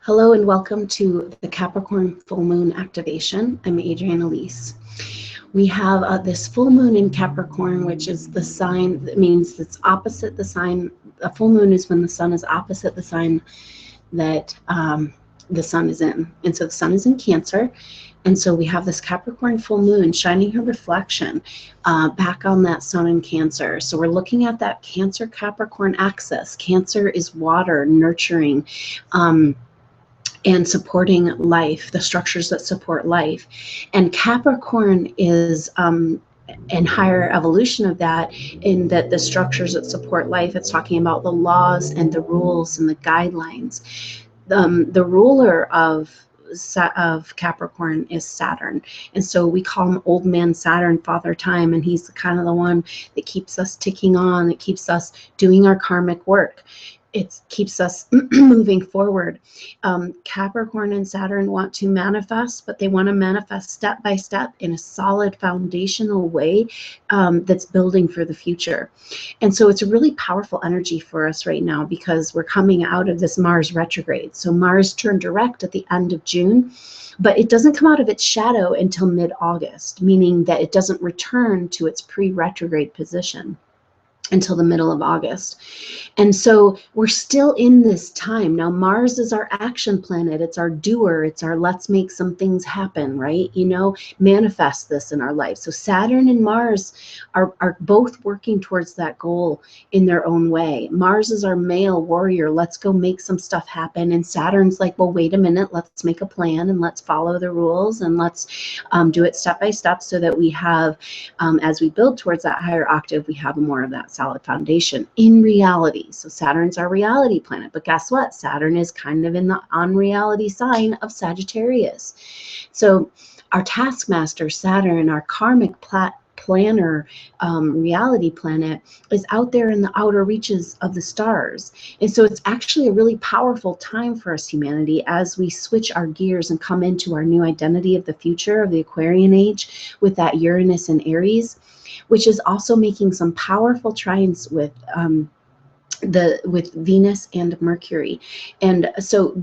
Hello and welcome to the Capricorn Full Moon Activation. I'm Adrienne Elise. We have this full moon in Capricorn, which is the sign that means it's opposite the sign. A full moon is when the sun is opposite the sign that the sun is in. And so the sun is in Cancer. And so we have this Capricorn full moon shining her reflection back on that sun in Cancer. So we're looking at that Cancer Capricorn axis. Cancer is water, nurturing, and supporting life, the structures that support life. And Capricorn is an higher evolution of that, in that the structures that support life, it's talking about the laws and the rules and the guidelines. The ruler of Capricorn is Saturn. And so we call him Old Man Saturn, Father Time, and he's kind of the one that keeps us ticking on, that keeps us doing our karmic work. It keeps us moving forward. Capricorn and Saturn want to manifest, but they want to manifest step by step in a solid foundational way that's building for the future. And so it's a really powerful energy for us right now because we're coming out of this Mars retrograde. So Mars turned direct at the end of June, but it doesn't come out of its shadow until mid-August, meaning that it doesn't return to its pre-retrograde position until the middle of August. And so we're still in this time. Now, Mars is our action planet. It's our doer. It's our let's make some things happen, right? You know, manifest this in our life. So Saturn and Mars are both working towards that goal in their own way. Mars is our male warrior. Let's go make some stuff happen. And Saturn's like, well, wait a minute. Let's make a plan and let's follow the rules and let's do it step by step so that we have, as we build towards that higher octave, we have more of that solid foundation in reality. So Saturn's our reality planet, but guess what? Saturn is kind of in the unreality sign of Sagittarius. So our taskmaster Saturn, our karmic planner, reality planet, is out there in the outer reaches of the stars. And so it's actually a really powerful time for us, humanity, as we switch our gears and come into our new identity of the future of the Aquarian age with that Uranus and Aries, which is also making some powerful trines with Venus and Mercury. And so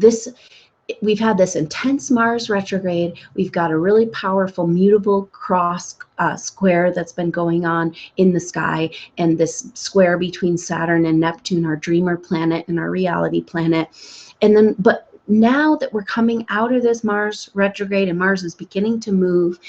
we've had this intense Mars retrograde. We've got a really powerful mutable cross square that's been going on in the sky, and this square between Saturn and Neptune, our dreamer planet and our reality planet. And then, but now that we're coming out of this Mars retrograde and Mars is beginning to move,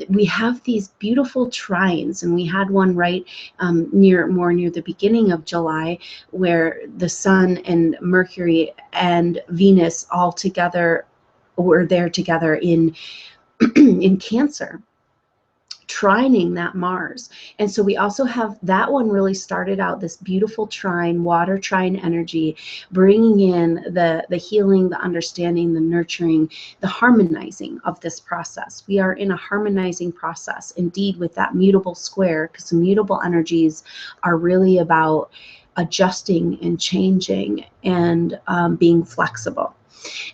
we have these beautiful trines, and we had one right more near the beginning of July, where the Sun and Mercury and Venus all together were there together in in Cancer, trining that Mars. And so we also have that one really started out this beautiful trine, water trine energy, bringing in the healing, the understanding, the nurturing, the harmonizing of this process. We are in a harmonizing process indeed with that mutable square, because the mutable energies are really about adjusting and changing and being flexible.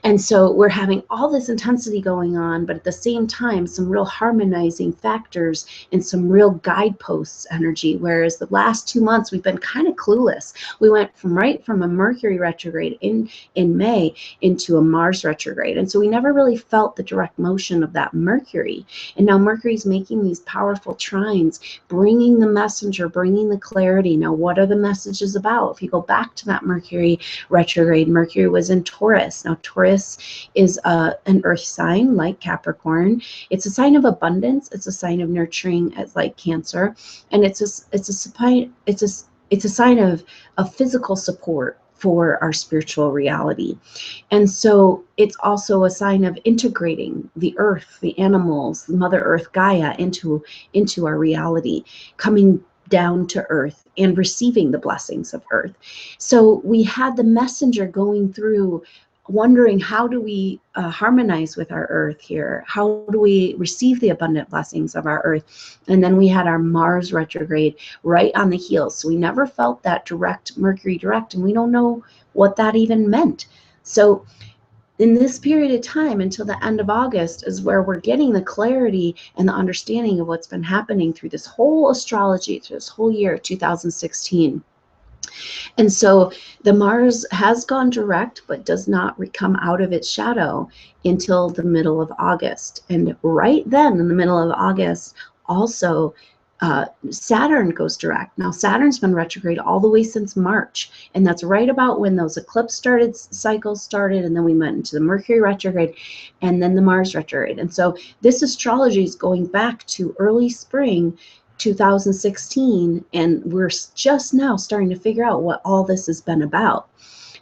And so we're having all this intensity going on, but at the same time, some real harmonizing factors and some real guideposts energy. Whereas the last 2 months, we've been kind of clueless. We went from a Mercury retrograde in May into a Mars retrograde. And so we never really felt the direct motion of that Mercury. And now Mercury's making these powerful trines, bringing the messenger, bringing the clarity. Now, what are the messages about? If you go back to that Mercury retrograde, Mercury was in Taurus. Now, Taurus is an earth sign like Capricorn. It's a sign of abundance. It's a sign of nurturing, as like Cancer, and it's a sign of physical support for our spiritual reality. And so it's also a sign of integrating the earth, the animals, Mother Earth, Gaia into our reality, coming down to earth and receiving the blessings of earth. So we had the messenger going through, wondering, how do we harmonize with our earth here? How do we receive the abundant blessings of our earth? And then we had our Mars retrograde right on the heels. So we never felt that direct Mercury direct, and we don't know what that even meant. So in this period of time until the end of August is where we're getting the clarity and the understanding of what's been happening through this whole astrology, through this whole year of 2016. And so the Mars has gone direct, but does not come out of its shadow until the middle of August. And right then, in the middle of August, also Saturn goes direct. Now, Saturn's been retrograde all the way since March, and that's right about when those eclipse cycles started, and then we went into the Mercury retrograde, and then the Mars retrograde. And so this astrology is going back to early spring 2016, and we're just now starting to figure out what all this has been about.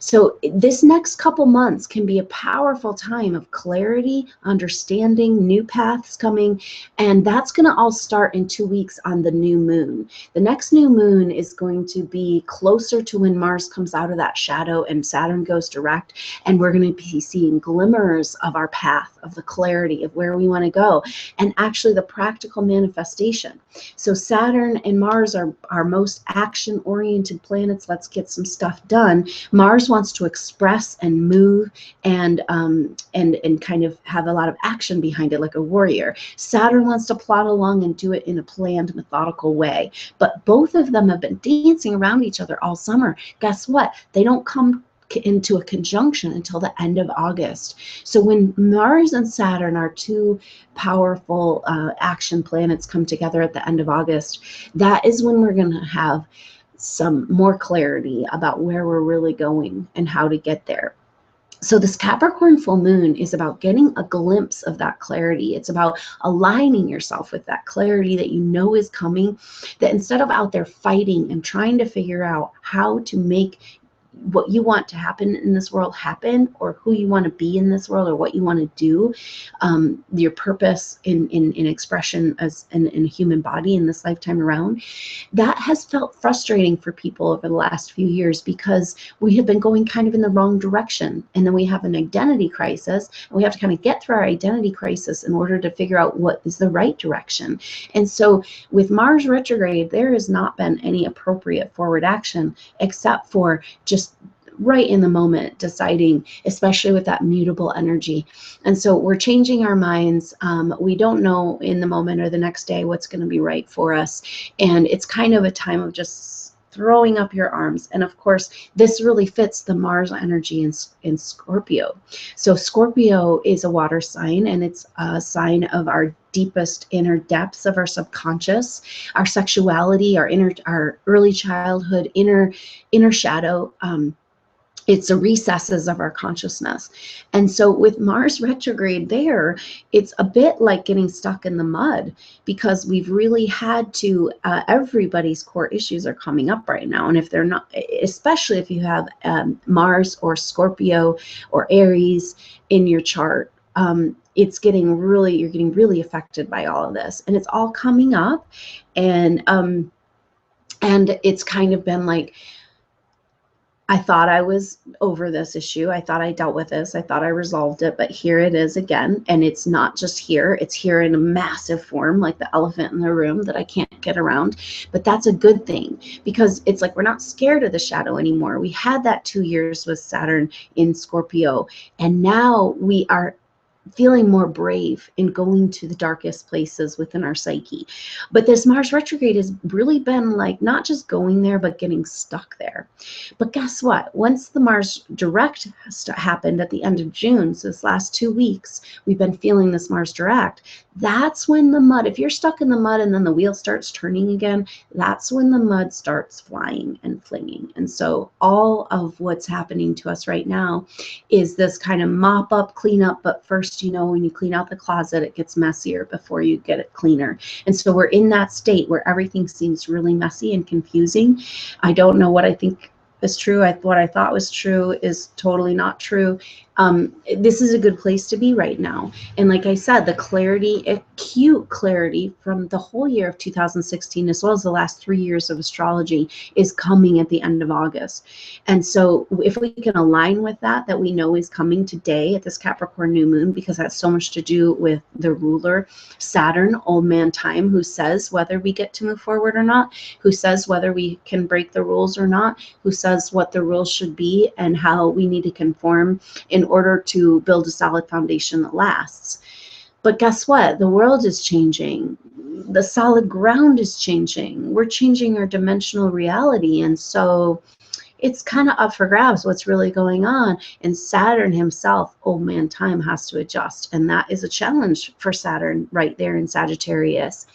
So this next couple months can be a powerful time of clarity, understanding, new paths coming, and that's going to all start in 2 weeks on the new moon. The next new moon is going to be closer to when Mars comes out of that shadow and Saturn goes direct, and we're going to be seeing glimmers of our path, of the clarity of where we want to go, and actually the practical manifestation. So Saturn and Mars are our most action-oriented planets. Let's get some stuff done. Mars wants to express and move and kind of have a lot of action behind it, like a warrior. Saturn wants to plod along and do it in a planned, methodical way. But both of them have been dancing around each other all summer. Guess what? They don't come into a conjunction until the end of August. So when Mars and Saturn, our two powerful action planets, come together at the end of August, that is when we're going to have some more clarity about where we're really going and how to get there. So this Capricorn full moon is about getting a glimpse of that clarity. It's about aligning yourself with that clarity that you know is coming, that instead of out there fighting and trying to figure out how to make what you want to happen in this world happen, or who you want to be in this world, or what you want to do, your purpose in expression as in a human body in this lifetime around, that has felt frustrating for people over the last few years because we have been going kind of in the wrong direction. And then we have an identity crisis, and we have to kind of get through our identity crisis in order to figure out what is the right direction. And so with Mars retrograde, there has not been any appropriate forward action except for just right in the moment deciding, especially with that mutable energy. And so we're changing our minds. We don't know in the moment or the next day what's going to be right for us. And it's kind of a time of just throwing up your arms. And of course, this really fits the Mars energy in Scorpio. So Scorpio is a water sign, and it's a sign of our deepest inner depths of our subconscious, our sexuality, our early childhood, inner shadow. It's the recesses of our consciousness. And so with Mars retrograde there, it's a bit like getting stuck in the mud, because we've really had to, everybody's core issues are coming up right now. And if they're not, especially if you have Mars or Scorpio or Aries in your chart, you're getting really affected by all of this. And it's all coming up. And it's kind of been like, I thought I was over this issue. I thought I dealt with this. I thought I resolved it, but here it is again. And it's not just here. It's here in a massive form, like the elephant in the room that I can't get around. But that's a good thing, because it's like we're not scared of the shadow anymore. We had that 2 years with Saturn in Scorpio, and now we are feeling more brave in going to the darkest places within our psyche. But this Mars retrograde has really been like not just going there, but getting stuck there. But guess what? Once the Mars direct happened at the end of June, so this last 2 weeks, we've been feeling this Mars direct. That's when the mud, if you're stuck in the mud and then the wheel starts turning again, that's when the mud starts flying and flinging. And so all of what's happening to us right now is this kind of mop up, clean up, but first, you know, when you clean out the closet, it gets messier before you get it cleaner. And so we're in that state where everything seems really messy and confusing. I don't know what I think is true. What I thought was true is totally not true. This is a good place to be right now. And like I said, the clarity, acute clarity from the whole year of 2016, as well as the last 3 years of astrology, is coming at the end of August. And so if we can align with that we know is coming today at this Capricorn new moon, because that's so much to do with the ruler, Saturn, old man time, who says whether we get to move forward or not, who says whether we can break the rules or not, who says what the rules should be and how we need to conform in order to build a solid foundation that lasts. But guess what? The world is changing. The solid ground is changing. We're changing our dimensional reality. And so it's kind of up for grabs what's really going on. And Saturn himself, oh man, time has to adjust. And that is a challenge for Saturn right there in Sagittarius.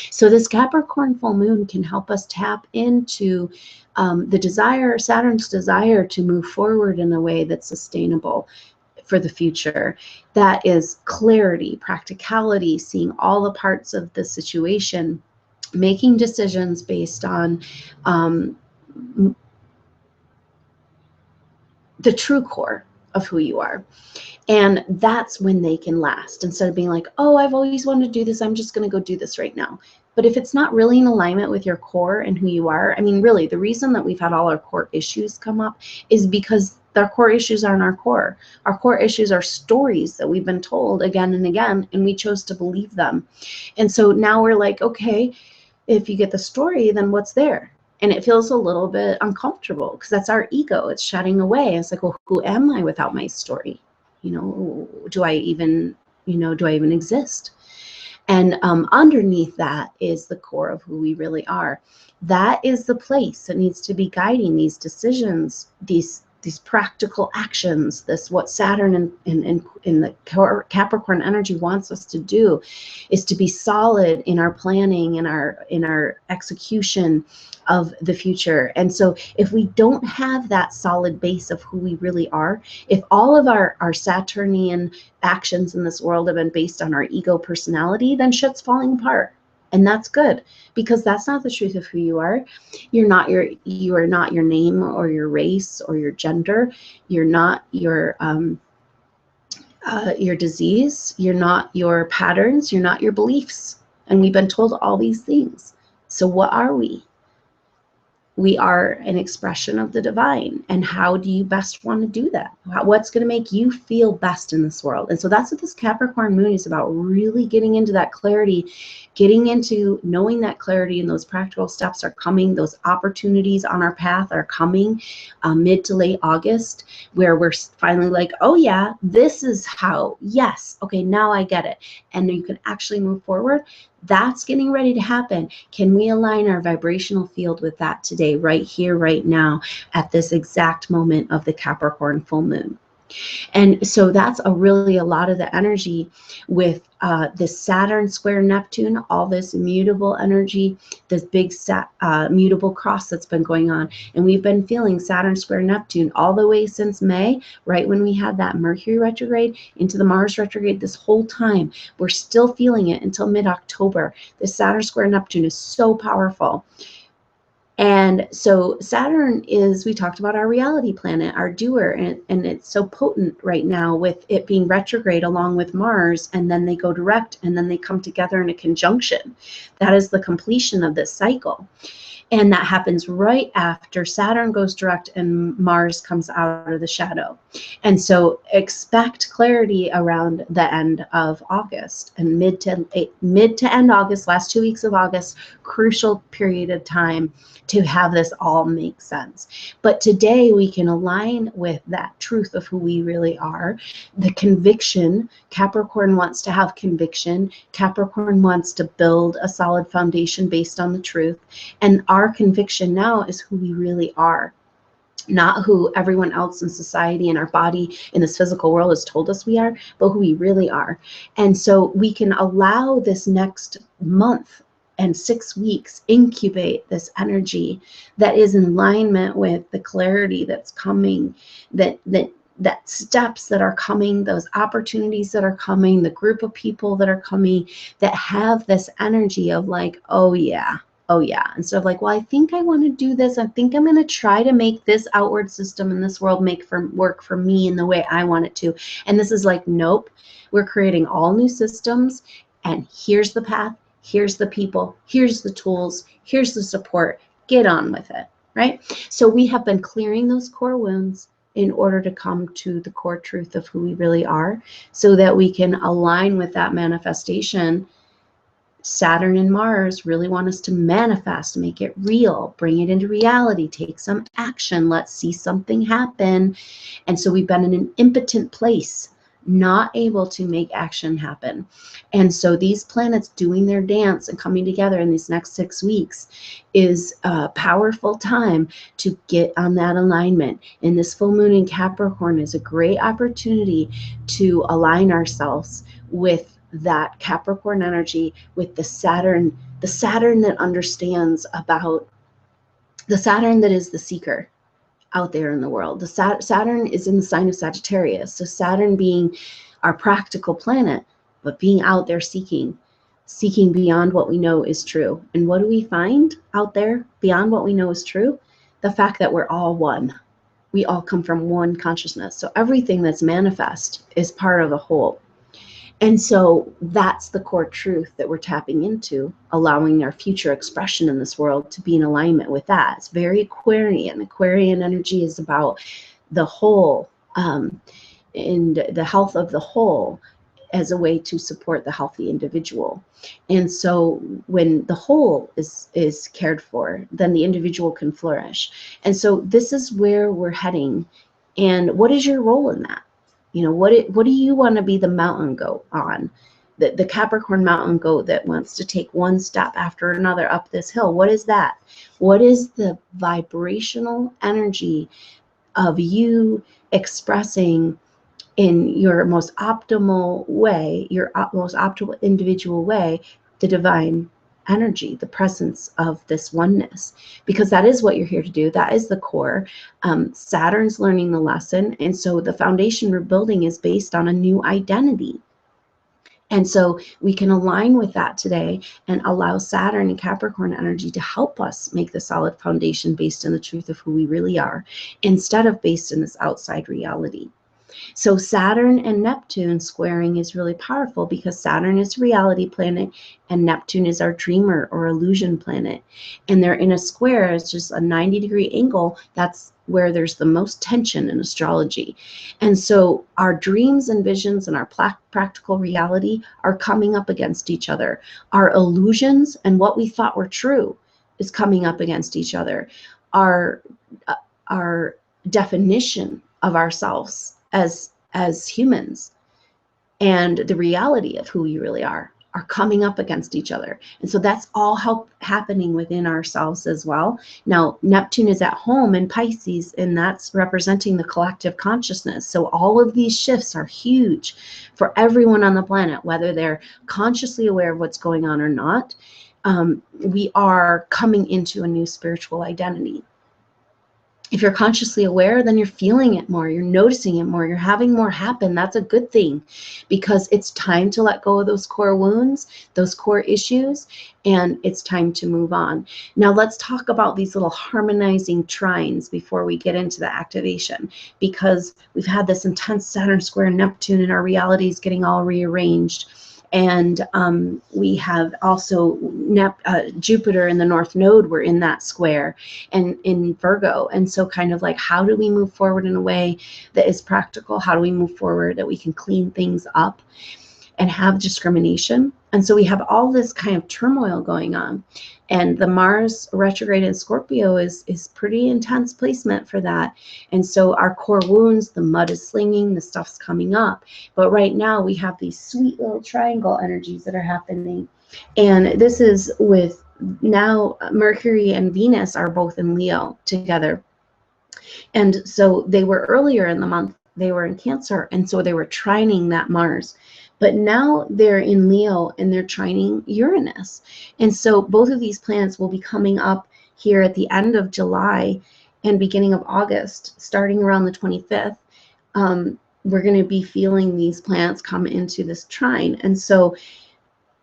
So this Capricorn full moon can help us tap into the desire, Saturn's desire to move forward in a way that's sustainable for the future. That is clarity, practicality, seeing all the parts of the situation, making decisions based on the true core of who you are. And that's when they can last, instead of being like, oh, I've always wanted to do this, I'm just going to go do this right now. But if it's not really in alignment with your core and who you are, I mean, really, the reason that we've had all our core issues come up is because our core issues aren't our core. Our core issues are stories that we've been told again and again, and we chose to believe them. And so now we're like, okay, if you get the story, then what's there? And it feels a little bit uncomfortable because that's our ego. It's shutting away. It's like, well, who am I without my story? You know, do I even exist? And underneath that is the core of who we really are. That is the place that needs to be guiding these decisions, these practical actions, this what Saturn in the Capricorn energy wants us to do, is to be solid in our planning, in our execution of the future. And so if we don't have that solid base of who we really are, if all of our Saturnian actions in this world have been based on our ego personality, then shit's falling apart. And that's good, because that's not the truth of who you are. You are not your name or your race or your gender. You're not your disease. You're not your patterns. You're not your beliefs. And we've been told all these things. So what are we? We are an expression of the divine. And how do you best want to do that? What's going to make you feel best in this world? And so that's what this Capricorn moon is about, really getting into that clarity, getting into knowing that clarity, and those practical steps are coming. Those opportunities on our path are coming mid to late August, where we're finally like, oh yeah, this is how, yes, okay, now I get it. And you can actually move forward. That's getting ready to happen. Can we align our vibrational field with that today, right here, right now, at this exact moment of the Capricorn full moon? And so that's a lot of the energy with this Saturn square Neptune, all this mutable energy, this big mutable cross that's been going on. And we've been feeling Saturn square Neptune all the way since May, right when we had that Mercury retrograde into the Mars retrograde. This whole time, we're still feeling it until mid-October. This Saturn square Neptune is so powerful. And so Saturn is, we talked about, our reality planet, our doer, and it's so potent right now with it being retrograde along with Mars, and then they go direct, and then they come together in a conjunction. That is the completion of this cycle. And that happens right after Saturn goes direct and Mars comes out of the shadow. And so expect clarity around the end of August, and mid to end August, last 2 weeks of August, crucial period of time to have this all make sense. But today we can align with that truth of who we really are. The conviction, Capricorn wants to have conviction. Capricorn wants to build a solid foundation based on the truth. And our conviction now is who we really are, not who everyone else in society and our body in this physical world has told us we are, but who we really are. And so we can allow this next month and 6 weeks incubate this energy that is in alignment with the clarity that's coming, that steps that are coming, those opportunities that are coming, the group of people that are coming, that have this energy of like, oh yeah, instead of like, well, I think I want to do this, I think I'm going to try to make this outward system in this world work for me in the way I want it to. And this is like, nope, we're creating all new systems, and here's the path, here's the people, here's the tools, here's the support, get on with it, right? So we have been clearing those core wounds in order to come to the core truth of who we really are, so that we can align with that manifestation. Saturn and Mars really want us to manifest, make it real, bring it into reality, take some action, let's see something happen. And so we've been in an impotent place not able to make action happen. And so these planets doing their dance and coming together in these next 6 weeks is a powerful time to get on that alignment. And this full moon in Capricorn is a great opportunity to align ourselves with that Capricorn energy, with the Saturn that understands about the Saturn that is the seeker out there in the world. The Saturn is in the sign of Sagittarius. So Saturn being our practical planet, but being out there seeking beyond what we know is true. And what do we find out there beyond what we know is true? The fact that we're all one. We all come from one consciousness. So everything that's manifest is part of the whole. And so that's the core truth that we're tapping into, allowing our future expression in this world to be in alignment with that. It's very Aquarian. Aquarian energy is about the whole, and the health of the whole as a way to support the healthy individual. And so when the whole is cared for, then the individual can flourish. And so this is where we're heading. And what is your role in that? You know, what do you want to be the mountain goat on? The Capricorn mountain goat that wants to take one step after another up this hill. What is that? What is the vibrational energy of you expressing in your most optimal way, your most optimal individual way, the divine energy, the presence of this oneness? Because that is what you're here to do. That is the core. Saturn's learning the lesson. And so the foundation we're building is based on a new identity. And so we can align with that today and allow Saturn and Capricorn energy to help us make the solid foundation based on the truth of who we really are, instead of based in this outside reality. So Saturn and Neptune squaring is really powerful because Saturn is a reality planet and Neptune is our dreamer or illusion planet. And they're in a square. It's just a 90-degree angle. That's where there's the most tension in astrology. And so our dreams and visions and our practical reality are coming up against each other. Our illusions and what we thought were true is coming up against each other. Our definition of ourselves as humans and the reality of who we really are coming up against each other. And so that's all happening within ourselves as well. Now, Neptune is at home in Pisces, and that's representing the collective consciousness. So all of these shifts are huge for everyone on the planet, whether they're consciously aware of what's going on or not. We are coming into a new spiritual identity. If you're consciously aware, then you're feeling it more, you're noticing it more, you're having more happen. That's a good thing, because it's time to let go of those core wounds, those core issues, and it's time to move on. Now let's talk about these little harmonizing trines before we get into the activation, because we've had this intense Saturn square Neptune and our reality is getting all rearranged. And we have also Jupiter in the North Node. We're in that square and in Virgo. And so kind of like, how do we move forward in a way that is practical? How do we move forward that we can clean things up and have discrimination? And so we have all this kind of turmoil going on. And the Mars retrograde in Scorpio is pretty intense placement for that. And so our core wounds, the mud is slinging, the stuff's coming up. But right now we have these sweet little triangle energies that are happening. And this is with now Mercury and Venus are both in Leo together. And so they were earlier in the month, they were in Cancer. And so they were trining that Mars. But now they're in Leo and they're trining Uranus. And so both of these planets will be coming up here at the end of July and beginning of August, starting around the 25th. We're going to be feeling these planets come into this trine. And so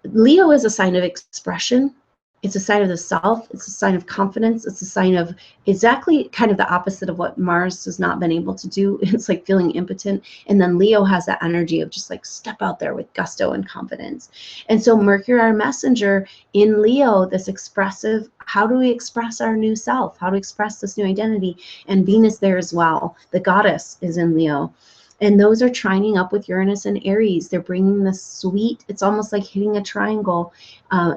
Leo is a sign of expression. It's a sign of the self. It's a sign of confidence. It's a sign of exactly kind of the opposite of what Mars has not been able to do. It's like feeling impotent. And then Leo has that energy of just like step out there with gusto and confidence. And so Mercury, our messenger in Leo, this expressive, how do we express our new self? How to express this new identity? And Venus there as well. The goddess is in Leo. And those are trining up with Uranus and Aries. They're bringing the sweet, it's almost like hitting a triangle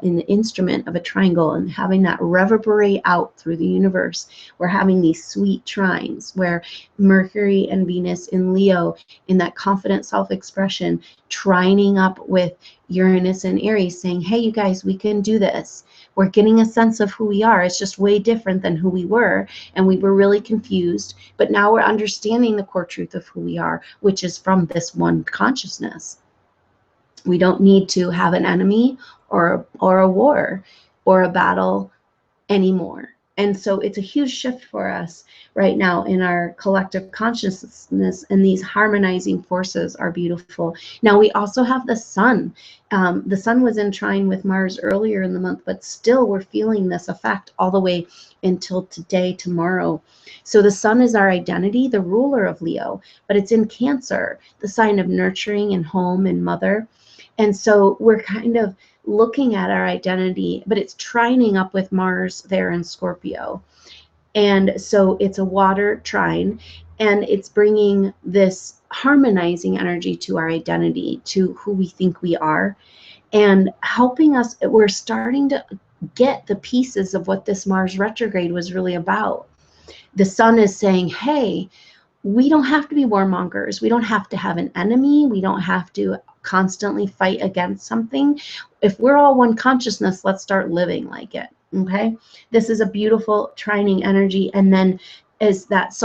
in the instrument of a triangle and having that reverberate out through the universe. We're having these sweet trines where Mercury and Venus in Leo, in that confident self-expression, trining up with Uranus and Aries, saying, hey, you guys, we can do this. We're getting a sense of who we are. It's just way different than who we were. And we were really confused. But now we're understanding the core truth of who we are, which is from this one consciousness. We don't need to have an enemy or a war or a battle anymore. And so it's a huge shift for us right now in our collective consciousness, and these harmonizing forces are beautiful. Now we also have the sun. The sun was in trine with Mars earlier in the month, but still we're feeling this effect all the way until today, tomorrow. So the sun is our identity, the ruler of Leo, but it's in Cancer, the sign of nurturing and home and mother. And so we're kind of looking at our identity, but it's trining up with Mars there in Scorpio. And so it's a water trine, and it's bringing this harmonizing energy to our identity, to who we think we are, and helping us. We're starting to get the pieces of what this Mars retrograde was really about. The sun is saying, hey, we don't have to be warmongers. We don't have to have an enemy. We don't have to constantly fight against something. If we're all one consciousness, let's start living like it. Okay. This is a beautiful trining energy. And then is that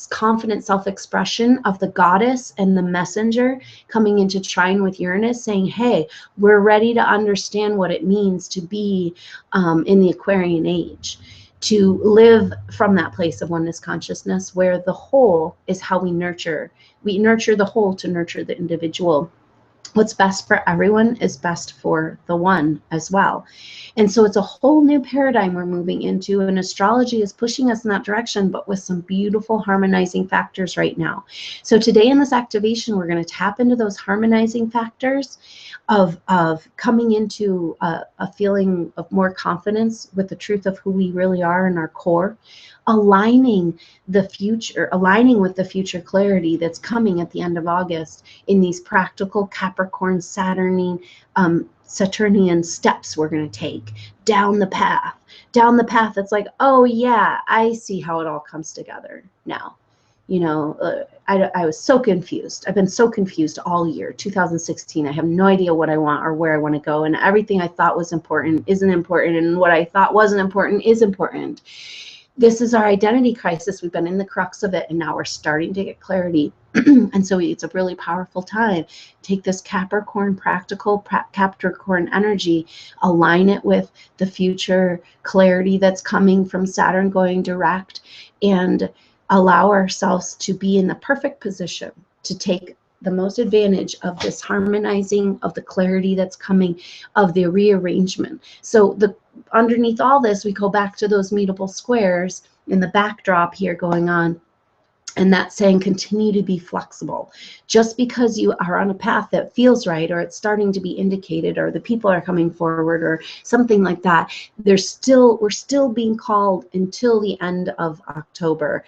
confident self-expression of the goddess and the messenger coming into trine with Uranus, saying, hey, we're ready to understand what it means to be in the Aquarian age, to live from that place of oneness consciousness, where the whole is how we nurture. We nurture the whole to nurture the individual. What's best for everyone is best for the one as well. And so it's a whole new paradigm we're moving into, and astrology is pushing us in that direction, but with some beautiful harmonizing factors right now. So today in this activation, we're going to tap into those harmonizing factors of coming into a feeling of more confidence with the truth of who we really are in our core, aligning the future, aligning with the future clarity that's coming at the end of August in these practical Capricorn Saturnian steps we're going to take down the path. Down the path, it's like, oh yeah, I see how it all comes together now. You know, I was so confused. I've been so confused all year, 2016. I have no idea what I want or where I want to go. And everything I thought was important isn't important. And what I thought wasn't important is important. This is our identity crisis. We've been in the crux of it, and now we're starting to get clarity. And so it's a really powerful time. Take this Capricorn, practical Capricorn energy, align it with the future clarity that's coming from Saturn going direct, and allow ourselves to be in the perfect position to take the most advantage of this harmonizing, of the clarity that's coming, of the rearrangement. So underneath all this, we go back to those mutable squares in the backdrop here going on. And that's saying continue to be flexible. Just because you are on a path that feels right, or it's starting to be indicated, or the people are coming forward, or something like that, we're still being called until the end of October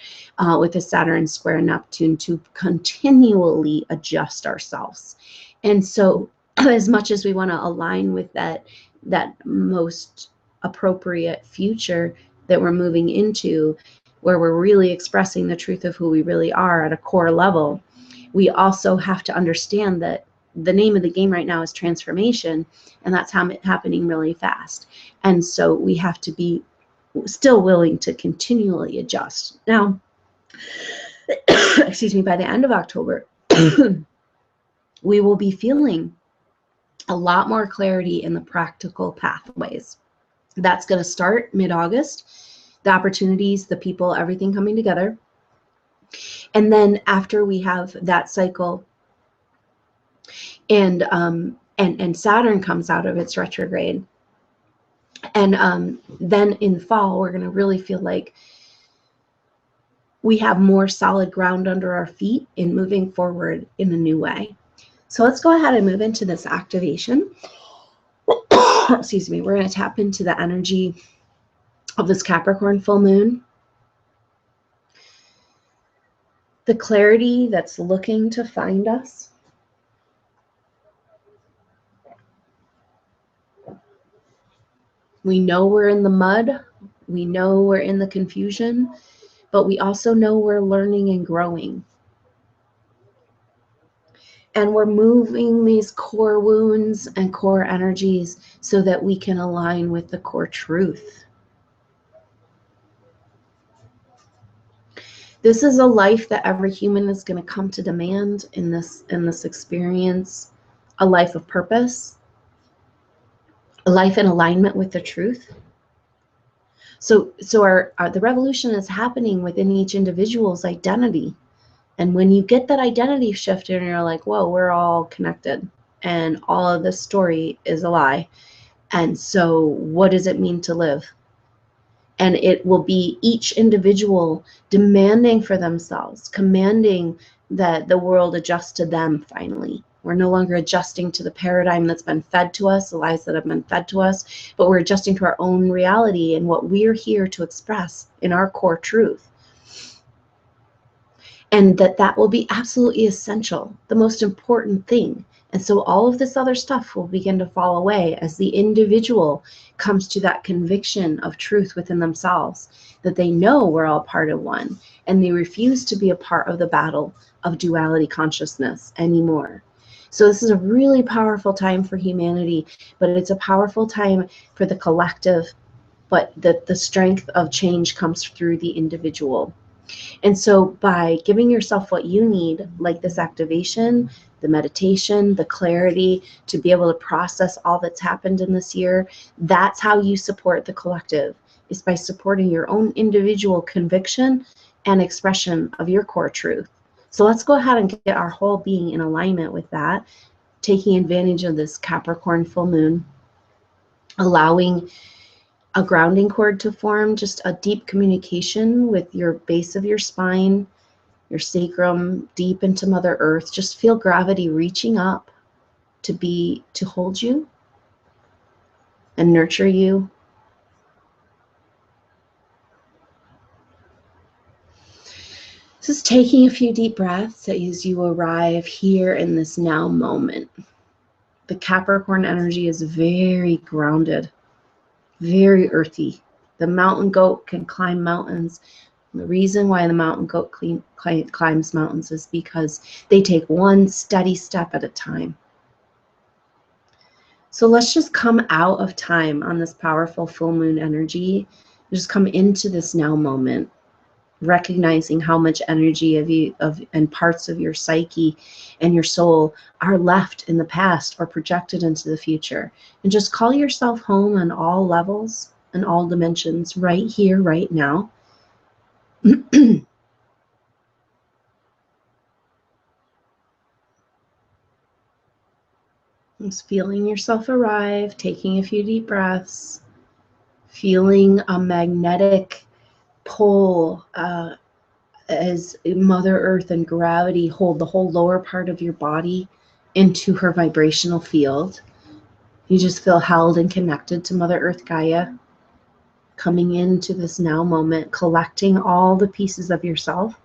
with the Saturn square Neptune to continually adjust ourselves. And so as much as we want to align with that most appropriate future that we're moving into, where we're really expressing the truth of who we really are at a core level, we also have to understand that the name of the game right now is transformation, and that's happening really fast. And so we have to be still willing to continually adjust. Now, excuse me, by the end of October, we will be feeling a lot more clarity in the practical pathways. That's going to start mid-August. The opportunities, the people, everything coming together. And then after we have that cycle and Saturn comes out of its retrograde, and then in fall, we're going to really feel like we have more solid ground under our feet in moving forward in a new way. So let's go ahead and move into this activation. Excuse me. We're going to tap into the energy of this Capricorn full moon. the clarity that's looking to find us. We know we're in the mud. We know we're in the confusion, but we also know we're learning and growing. And we're moving these core wounds and core energies so that we can align with the core truth. This is a life that every human is going to come to demand in this experience, a life of purpose, a life in alignment with the truth. So the revolution is happening within each individual's identity. And when you get that identity shift and you're like, whoa, we're all connected and all of this story is a lie. And so what does it mean to live? And it will be each individual demanding for themselves, commanding that the world adjust to them finally. We're no longer adjusting to the paradigm that's been fed to us, the lies that have been fed to us, but we're adjusting to our own reality and what we're here to express in our core truth. And that will be absolutely essential, the most important thing. And so all of this other stuff will begin to fall away as the individual comes to that conviction of truth within themselves, that they know we're all part of one, and they refuse to be a part of the battle of duality consciousness anymore. So this is a really powerful time for humanity, but it's a powerful time for the collective, but the strength of change comes through the individual. And so by giving yourself what you need, like this activation, the meditation, the clarity to be able to process all that's happened in this year, that's how you support the collective, is by supporting your own individual conviction and expression of your core truth. So let's go ahead and get our whole being in alignment with that, taking advantage of this Capricorn full moon, allowing a grounding cord to form, just a deep communication with your base of your spine, your sacrum, deep into Mother Earth. Just feel gravity reaching up to hold you and nurture you. Just taking a few deep breaths as you arrive here in this now moment. The Capricorn energy is very grounded, very earthy. The mountain goat can climb mountains. The reason why the mountain goat climbs mountains is because they take one steady step at a time. So let's just come out of time on this powerful full moon energy. Just come into this now moment, recognizing how much energy and parts of your psyche and your soul are left in the past or projected into the future. And just call yourself home on all levels and all dimensions right here, right now. Just feeling yourself arrive, taking a few deep breaths, feeling a magnetic pull as Mother Earth and gravity hold the whole lower part of your body into her vibrational field. You just feel held and connected to Mother Earth Gaia, coming into this now moment, collecting all the pieces of yourself,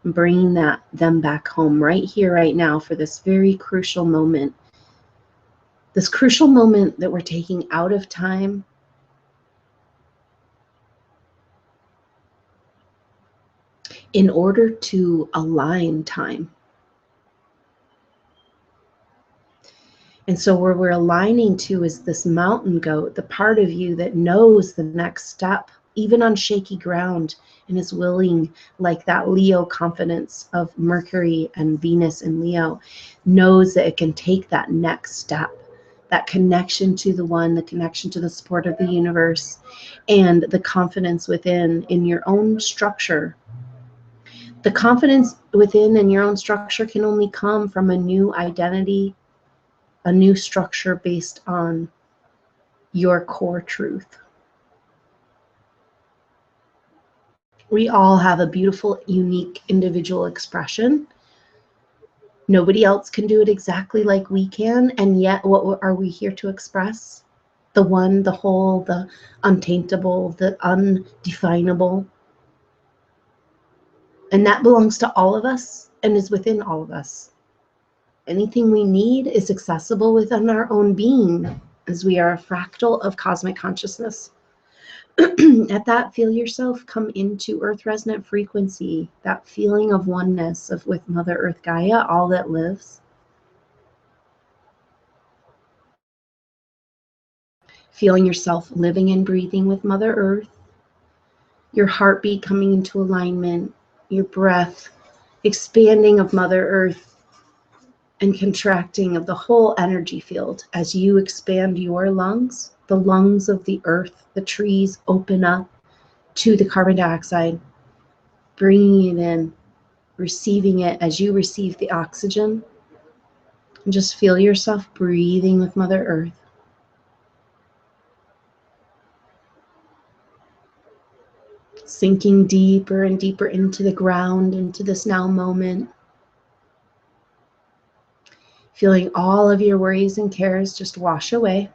and bringing them back home right here, right now, for this very crucial moment. This crucial moment that we're taking out of time in order to align time. And so where we're aligning to is this mountain goat, the part of you that knows the next step, even on shaky ground, and is willing, like that Leo confidence of Mercury and Venus in Leo, knows that it can take that next step, that connection to the one, the connection to the support of the universe, and the confidence within in your own structure. The confidence within in your own structure can only come from a new identity, a new structure based on your core truth. We all have a beautiful, unique, individual expression. Nobody else can do it exactly like we can, and yet what are we here to express? The one, the whole, the untaintable, the undefinable. And that belongs to all of us and is within all of us. Anything we need is accessible within our own being, as we are a fractal of cosmic consciousness. At that, feel yourself come into earth resonant frequency, that feeling of oneness with Mother Earth Gaia, all that lives. Feeling yourself living and breathing with Mother Earth, your heartbeat coming into alignment, your breath expanding of Mother Earth and contracting of the whole energy field as you expand your lungs. The lungs of the earth, the trees open up to the carbon dioxide, bringing it in, receiving it as you receive the oxygen. And just feel yourself breathing with Mother Earth. Sinking deeper and deeper into the ground, into this now moment. Feeling all of your worries and cares just wash away.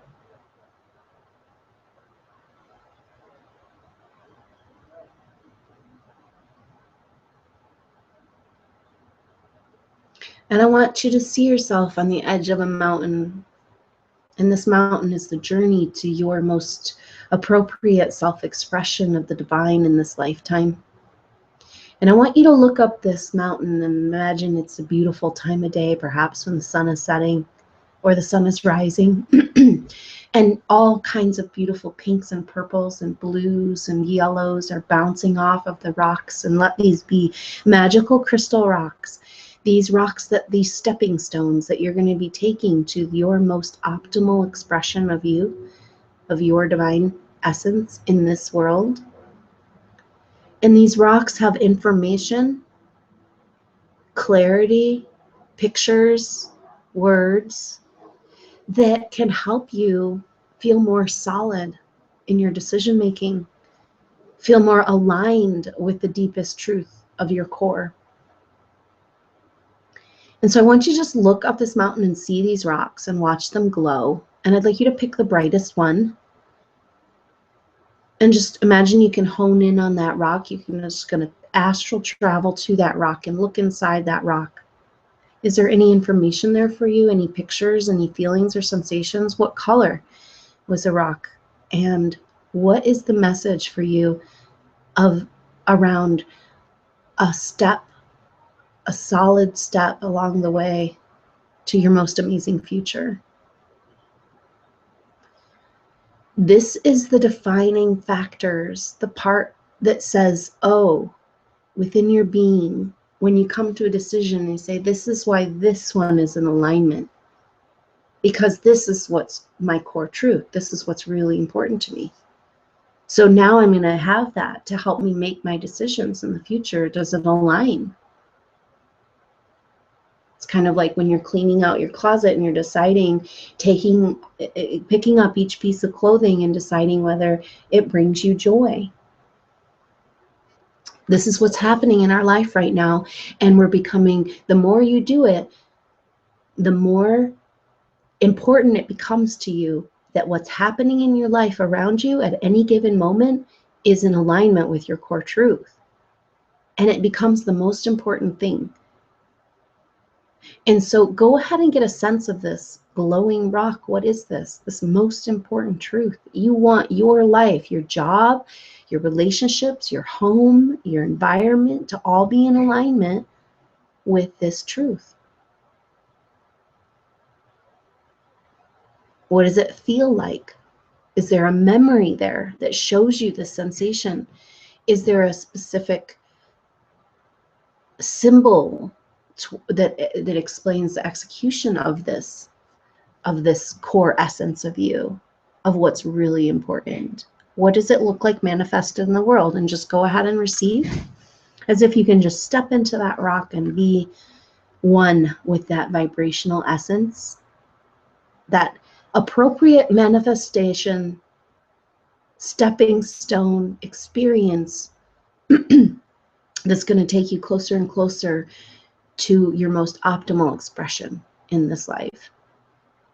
And I want you to see yourself on the edge of a mountain. And this mountain is the journey to your most appropriate self-expression of the divine in this lifetime. And I want you to look up this mountain and imagine it's a beautiful time of day, perhaps when the sun is setting or the sun is rising. And all kinds of beautiful pinks and purples and blues and yellows are bouncing off of the rocks. And let these be magical crystal rocks. These rocks, these stepping stones that you're going to be taking to your most optimal expression of you, of your divine essence in this world. And these rocks have information, clarity, pictures, words that can help you feel more solid in your decision making, feel more aligned with the deepest truth of your core. And so I want you to just look up this mountain and see these rocks and watch them glow. And I'd like you to pick the brightest one. And just imagine you can hone in on that rock. You can just going to astral travel to that rock and look inside that rock. Is there any information there for you? Any pictures, any feelings or sensations? What color was the rock? And what is the message for you around a step, a solid step along the way to your most amazing future? This is the defining factors, the part that says, oh, within your being, when you come to a decision, you say, this is why this one is in alignment. Because this is what's my core truth. This is what's really important to me. So now I'm going to have that to help me make my decisions in the future. Does it align? It's kind of like when you're cleaning out your closet and you're deciding, picking up each piece of clothing and deciding whether it brings you joy. This is what's happening in our life right now. And we're becoming, the more you do it, the more important it becomes to you that what's happening in your life around you at any given moment is in alignment with your core truth. And it becomes the most important thing. And so go ahead and get a sense of this glowing rock. What is this? This most important truth. You want your life, your job, your relationships, your home, your environment to all be in alignment with this truth. What does it feel like? Is there a memory there that shows you this sensation? Is there a specific symbol that explains the execution of this core essence of you, of what's really important? What does it look like manifested in the world? And just go ahead and receive, as if you can just step into that rock and be one with that vibrational essence, that appropriate manifestation, stepping stone experience that's going to take you closer and closer to your most optimal expression in this life.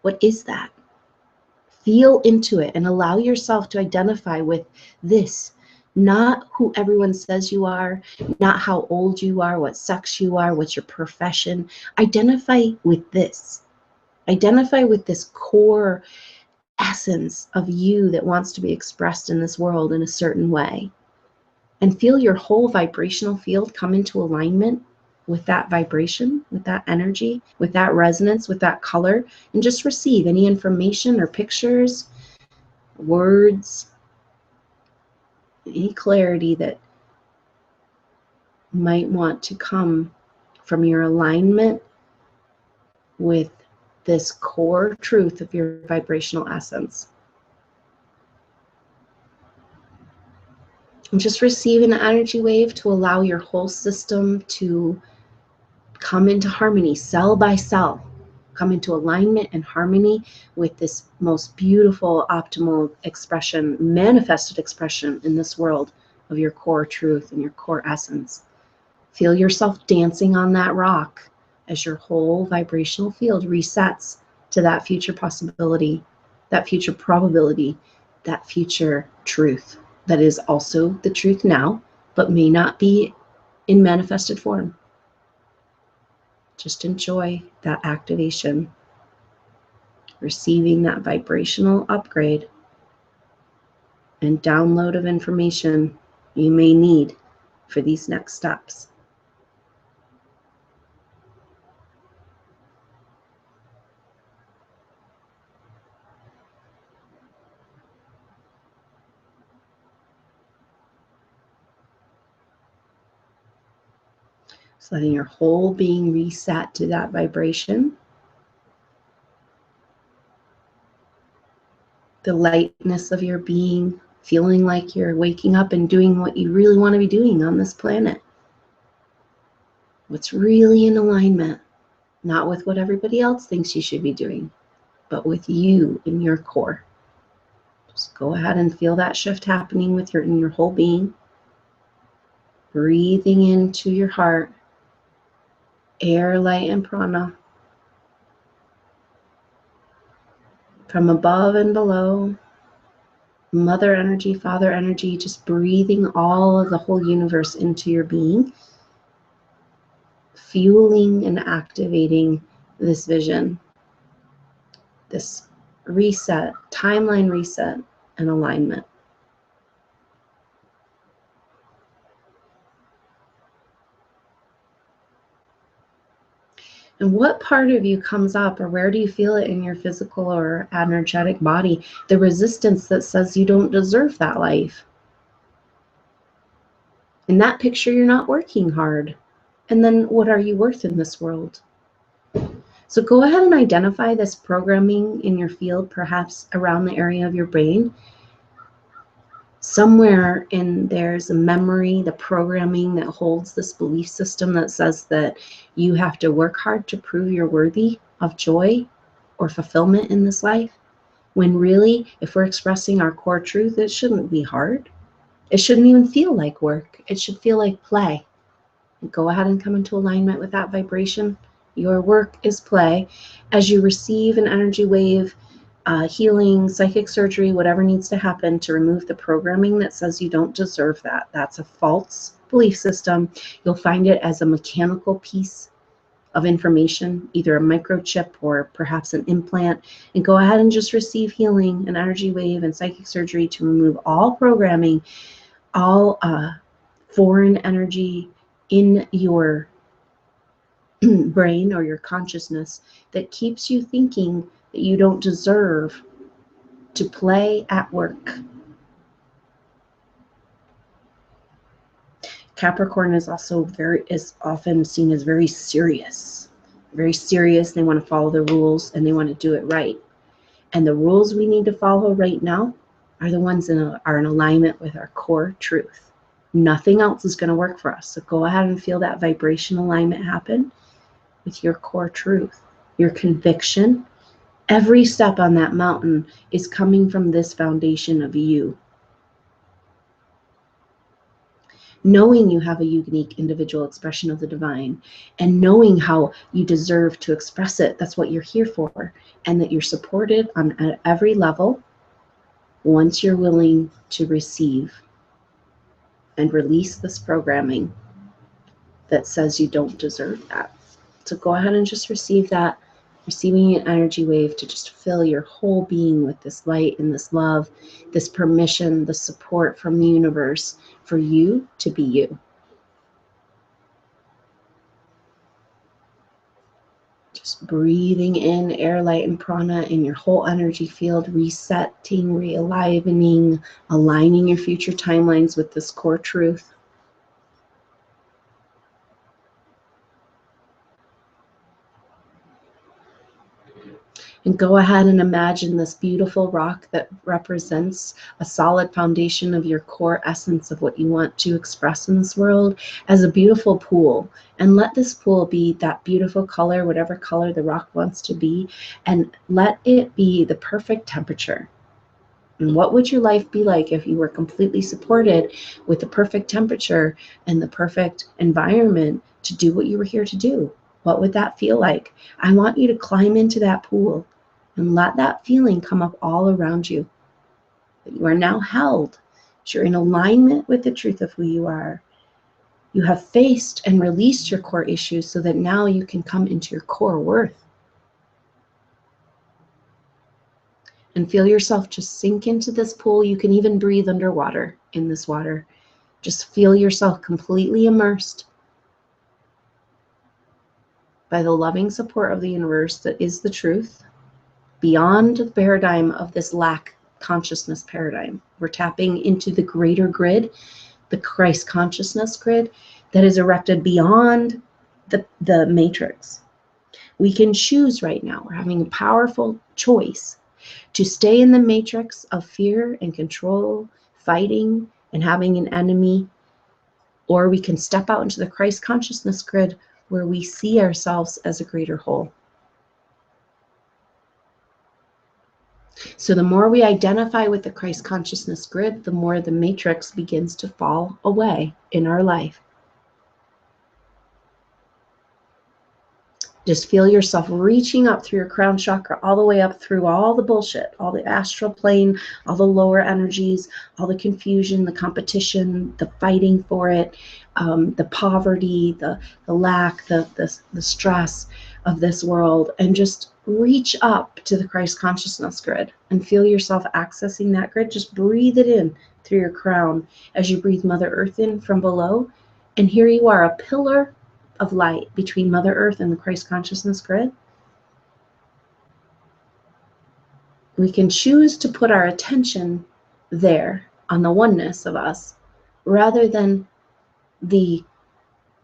What is that? Feel into it and allow yourself to identify with this not who everyone says you are, not how old you are, what sex you are, what's your profession. Identify with this. Identify with this core essence of you that wants to be expressed in this world in a certain way. And feel your whole vibrational field come into alignment with that vibration, with that energy, with that resonance, with that color, and just receive any information or pictures, words, any clarity that might want to come from your alignment with this core truth of your vibrational essence. And just receive an energy wave to allow your whole system to come into harmony, cell by cell, come into alignment and harmony with this most beautiful, optimal expression, manifested expression in this world of your core truth and your core essence. Feel yourself dancing on that rock as your whole vibrational field resets to that future possibility, that future probability, that future truth that is also the truth now, but may not be in manifested form. Just enjoy that activation, receiving that vibrational upgrade and download of information you may need for these next steps. So letting your whole being reset to that vibration. The lightness of your being, feeling like you're waking up and doing what you really want to be doing on this planet. What's really in alignment, not with what everybody else thinks you should be doing, but with you in your core. Just go ahead and feel that shift happening with in your whole being. Breathing into your heart, air, light, and prana. From above and below, mother energy, father energy, just breathing all of the whole universe into your being, fueling and activating this vision, this reset, timeline reset and alignment. And what part of you comes up, or where do you feel it in your physical or energetic body? The resistance that says you don't deserve that life. In that picture, you're not working hard. And then what are you worth in this world? So go ahead and identify this programming in your field, perhaps around the area of your brain. Somewhere in there's a memory, the programming that holds this belief system that says that you have to work hard to prove you're worthy of joy or fulfillment in this life. When really, if we're expressing our core truth, it shouldn't be hard. It shouldn't even feel like work. It should feel like play. And go ahead and come into alignment with that vibration. Your work is play. As you receive an energy wave, healing, psychic surgery, whatever needs to happen to remove the programming that says you don't deserve that. That's a false belief system. You'll find it as a mechanical piece of information, either a microchip or perhaps an implant, and go ahead and just receive healing, an energy wave, and psychic surgery to remove all programming, all foreign energy in your brain or your consciousness that keeps you thinking that you don't deserve to play at work. Capricorn is also often seen as very serious. Very serious. They want to follow the rules and they want to do it right. And the rules we need to follow right now are the ones that are in alignment with our core truth. Nothing else is going to work for us. So go ahead and feel that vibration alignment happen with your core truth, your conviction. Every step on that mountain is coming from this foundation of you. Knowing you have a unique individual expression of the divine and knowing how you deserve to express it, that's what you're here for, and that you're supported at every level once you're willing to receive. and release this programming that says you don't deserve that. So go ahead and just receive that, receiving an energy wave to just fill your whole being with this light and this love, this permission, the support from the universe for you to be you. Just breathing in air, light, and prana in your whole energy field, resetting, realigning, aligning your future timelines with this core truth. And go ahead and imagine this beautiful rock that represents a solid foundation of your core essence of what you want to express in this world as a beautiful pool. And let this pool be that beautiful color, whatever color the rock wants to be, and let it be the perfect temperature. And what would your life be like if you were completely supported with the perfect temperature and the perfect environment to do what you were here to do? What would that feel like? I want you to climb into that pool and let that feeling come up all around you. That you are now held. You're in alignment with the truth of who you are. You have faced and released your core issues so that now you can come into your core worth. And feel yourself just sink into this pool. You can even breathe underwater in this water. Just feel yourself completely immersed by the loving support of the universe that is the truth, beyond the paradigm of this lack consciousness paradigm. We're tapping into the greater grid, the Christ consciousness grid that is erected beyond the matrix. We can choose right now. We're having a powerful choice to stay in the matrix of fear and control, fighting and having an enemy, or we can step out into the Christ consciousness grid where we see ourselves as a greater whole. So the more we identify with the Christ consciousness grid, the more the matrix begins to fall away in our life. Just feel yourself reaching up through your crown chakra, all the way up through all the bullshit, all the astral plane, all the lower energies, all the confusion, the competition, the fighting for it, the poverty, the lack, the stress of this world, and just reach up to the Christ consciousness grid and feel yourself accessing that grid. Just breathe it in through your crown as you breathe Mother Earth in from below. And here you are, a pillar of light between Mother Earth and the Christ consciousness grid. We can choose to put our attention there on the oneness of us rather than the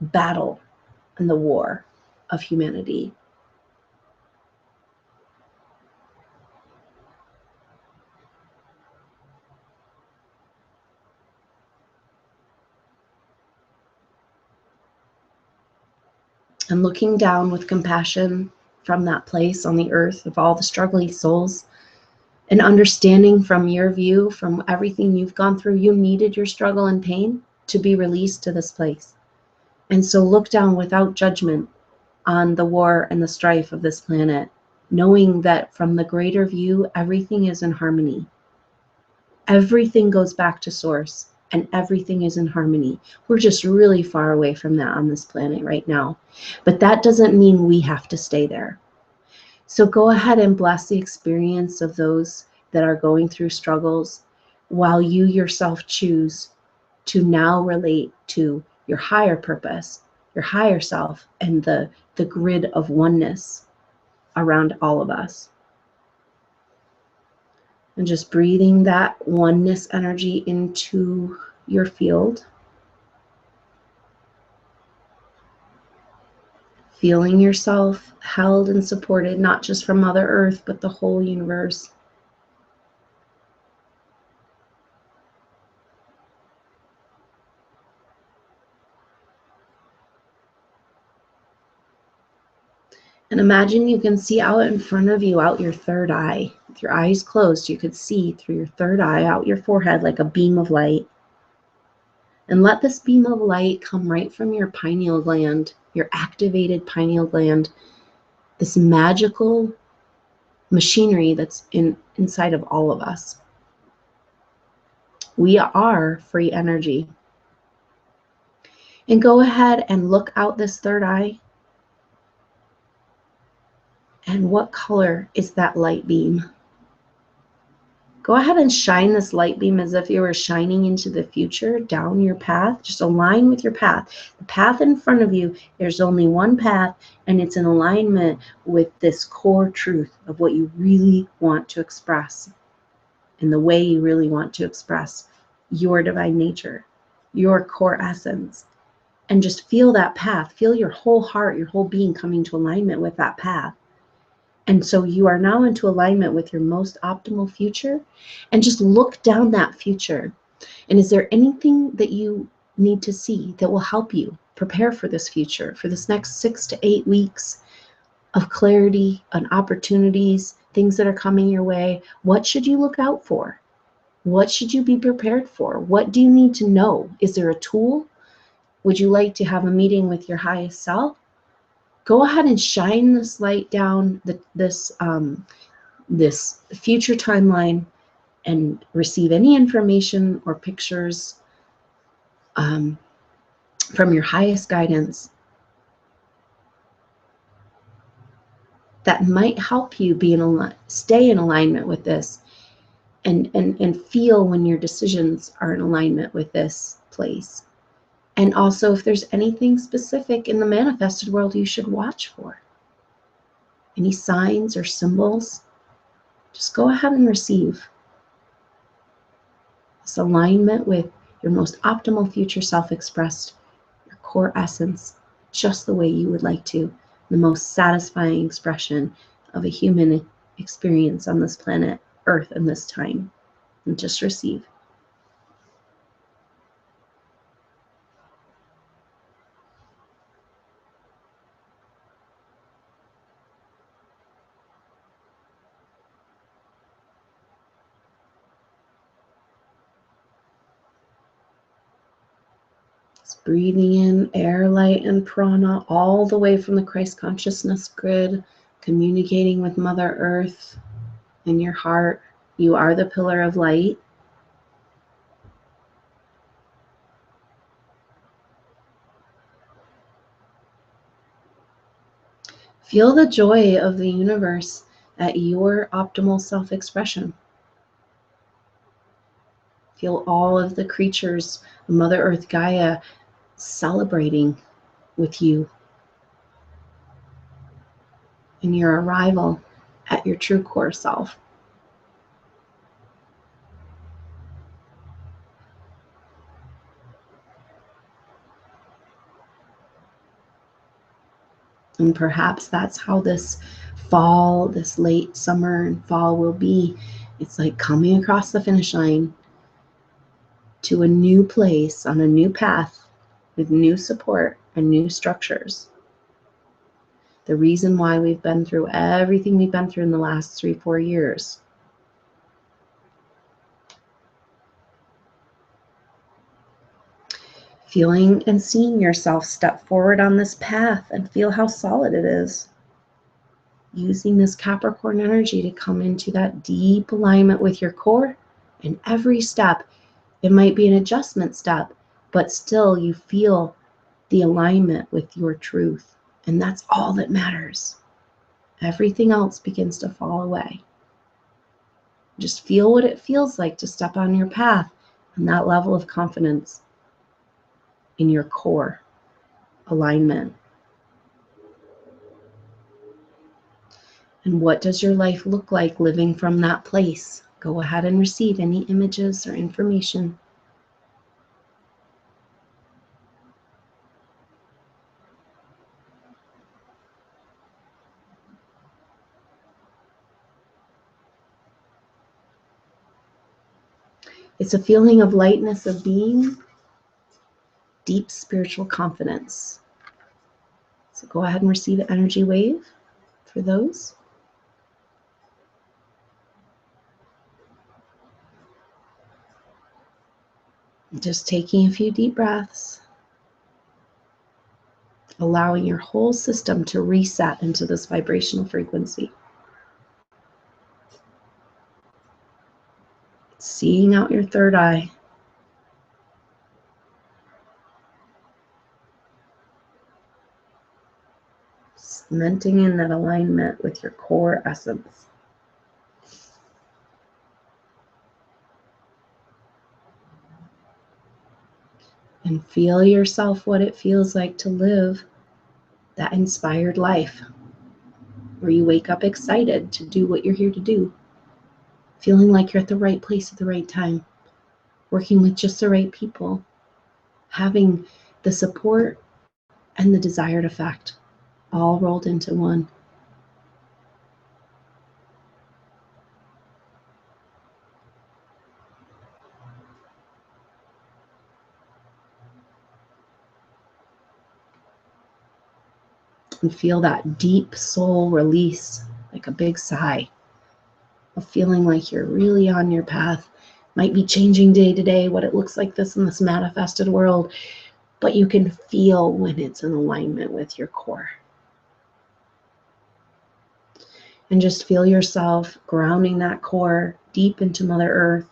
battle and the war of humanity. And looking down with compassion from that place on the earth of all the struggling souls, and understanding from your view, from everything you've gone through, you needed your struggle and pain to be released to this place. And so look down without judgment on the war and the strife of this planet, knowing that from the greater view, everything is in harmony. Everything goes back to source and everything is in harmony. We're just really far away from that on this planet right now. But that doesn't mean we have to stay there. So go ahead and bless the experience of those that are going through struggles while you yourself choose to now relate to your higher purpose, your higher self, and the grid of oneness around all of us. And just breathing that oneness energy into your field. Feeling yourself held and supported, not just from Mother Earth, but the whole universe. And imagine you can see out in front of you, out your third eye. With your eyes closed, you could see through your third eye, out your forehead, like a beam of light. And let this beam of light come right from your pineal gland, your activated pineal gland, this magical machinery that's inside of all of us. We are free energy. And go ahead and look out this third eye. And what color is that light beam? Go ahead and shine this light beam as if you were shining into the future down your path. Just align with your path. The path in front of you, there's only one path, and it's in alignment with this core truth of what you really want to express and the way you really want to express your divine nature, your core essence. And just feel that path. Feel your whole heart, your whole being coming to alignment with that path. And so you are now into alignment with your most optimal future, and just look down that future. And is there anything that you need to see that will help you prepare for this future, for this next 6 to 8 weeks of clarity and opportunities, things that are coming your way? What should you look out for? What should you be prepared for? What do you need to know? Is there a tool? Would you like to have a meeting with your highest self? Go ahead and shine this light down this future timeline and receive any information or pictures from your highest guidance that might help you stay in alignment with this, and feel when your decisions are in alignment with this place. And also, if there's anything specific in the manifested world you should watch for, any signs or symbols, just go ahead and receive this alignment with your most optimal future self expressed, your core essence, just the way you would like to, the most satisfying expression of a human experience on this planet Earth in this time. And just receive. Just breathing in air, light, and prana all the way from the Christ consciousness grid, communicating with Mother Earth in your heart. You are the pillar of light. Feel the joy of the universe at your optimal self-expression. Feel all of the creatures, Mother Earth, Gaia, celebrating with you in your arrival at your true core self. And perhaps that's how this fall, this late summer and fall will be. It's like coming across the finish line to a new place on a new path with new support and new structures. The reason why we've been through everything we've been through in the last 3-4 years. Feeling and seeing yourself step forward on this path and feel how solid it is. Using this Capricorn energy to come into that deep alignment with your core. And every step, it might be an adjustment step, but still you feel the alignment with your truth. And that's all that matters. Everything else begins to fall away. Just feel what it feels like to step on your path and that level of confidence in your core alignment. And what does your life look like living from that place? Go ahead and receive any images or information. It's a feeling of lightness of being, deep spiritual confidence. So go ahead and receive an energy wave for those. Just taking a few deep breaths, allowing your whole system to reset into this vibrational frequency. Seeing out your third eye. cementing in that alignment with your core essence. And feel yourself what it feels like to live that inspired life, where you wake up excited to do what you're here to do, feeling like you're at the right place at the right time, working with just the right people, having the support and the desired effect all rolled into one. And feel that deep soul release, like a big sigh of feeling like you're really on your path. Might be changing day to day what it looks like this in this manifested world, but you can feel when it's in alignment with your core. And just feel yourself grounding that core deep into Mother Earth,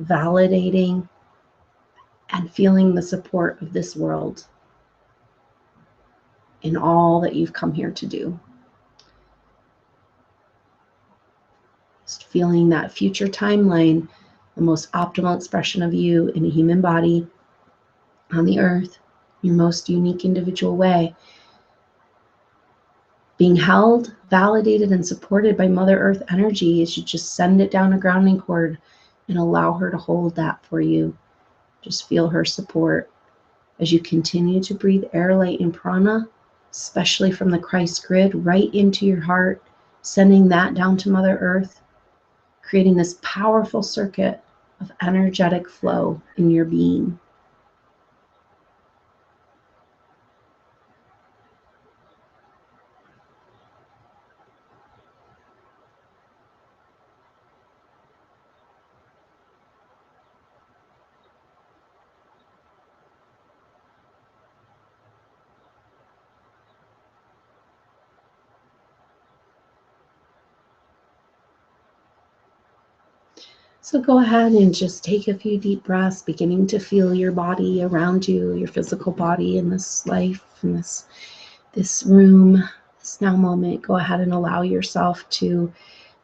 validating and feeling the support of this world in all that you've come here to do. Just feeling that future timeline, the most optimal expression of you in a human body on the earth, your most unique individual way, being held, validated, and supported by Mother Earth energy as you just send it down a grounding cord and allow her to hold that for you. Just feel her support as you continue to breathe air, light, and prana, especially from the Christ grid, right into your heart, sending that down to Mother Earth, creating this powerful circuit of energetic flow in your being. So go ahead and just take a few deep breaths, beginning to feel your body around you, your physical body in this life, in this room, this now moment. Go ahead and allow yourself to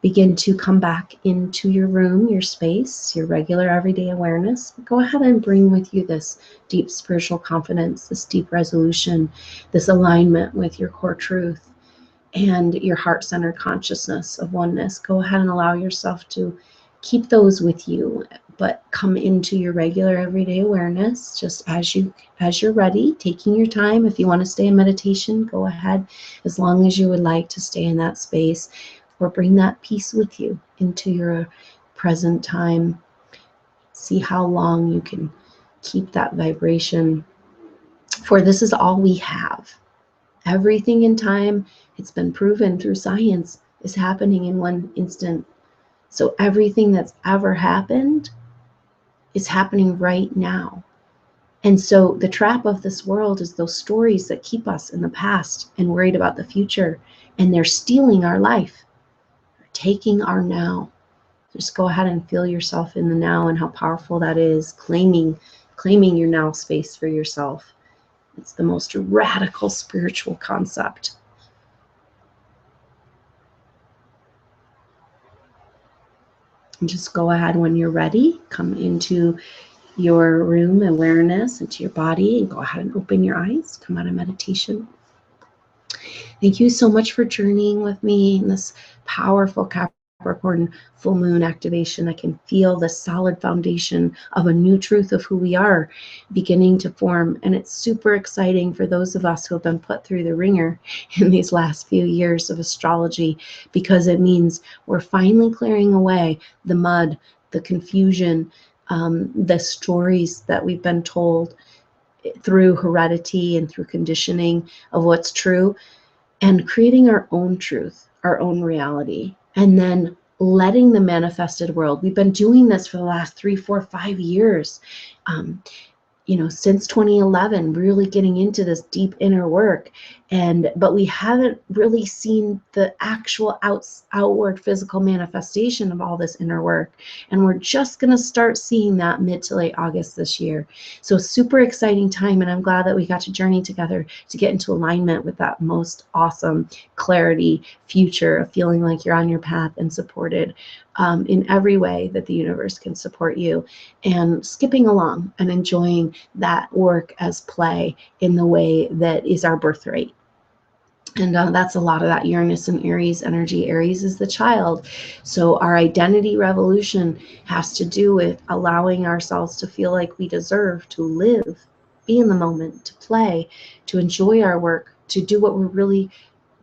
begin to come back into your room, your space, your regular everyday awareness. Go ahead and bring with you this deep spiritual confidence, this deep resolution, this alignment with your core truth and your heart-centered consciousness of oneness. Go ahead and allow yourself to keep those with you, but come into your regular everyday awareness just as you're ready, taking your time. If you want to stay in meditation, go ahead, as long as you would like to stay in that space, or bring that peace with you into your present time. See how long you can keep that vibration, for this is all we have. Everything in time, it's been proven through science, is happening in one instant. So everything that's ever happened is happening right now. And so the trap of this world is those stories that keep us in the past and worried about the future, and they're stealing our life, they're taking our now. Just go ahead and feel yourself in the now and how powerful that is, claiming your now space for yourself. It's the most radical spiritual concept. And just go ahead when you're ready, come into your room awareness, into your body, and go ahead and open your eyes, come out of meditation. Thank you so much for journeying with me in this powerful Capricorn full moon activation. I can feel the solid foundation of a new truth of who we are beginning to form. And it's super exciting for those of us who have been put through the ringer in these last few years of astrology, because it means we're finally clearing away the mud, the confusion, the stories that we've been told through heredity and through conditioning of what's true, and creating our own truth, our own reality, and then letting the manifested world. We've been doing this for the last 3, 4, 5 years. you know, since 2011, really getting into this deep inner work. But we haven't really seen the actual outward physical manifestation of all this inner work. And we're just going to start seeing that mid to late August this year. So super exciting time. And I'm glad that we got to journey together to get into alignment with that most awesome clarity future of feeling like you're on your path and supported in every way that the universe can support you, and skipping along and enjoying that work as play in the way that is our birthright. And that's a lot of that Uranus and Aries energy. Aries is the child. So our identity revolution has to do with allowing ourselves to feel like we deserve to live, be in the moment, to play, to enjoy our work, to do what we're really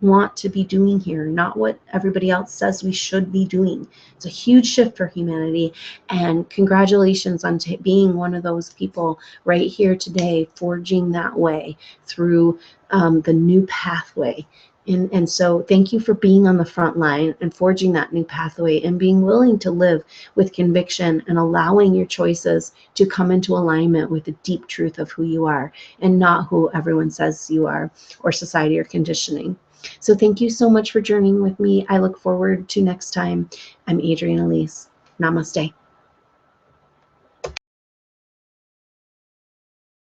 want to be doing here, not what everybody else says we should be doing. It's a huge shift for humanity, and congratulations on being one of those people right here today, forging that way through the new pathway. And so thank you for being on the front line and forging that new pathway and being willing to live with conviction and allowing your choices to come into alignment with the deep truth of who you are and not who everyone says you are or society or conditioning. So thank you so much for journeying with me. I look forward to next time. I'm Adrienne Elise. Namaste.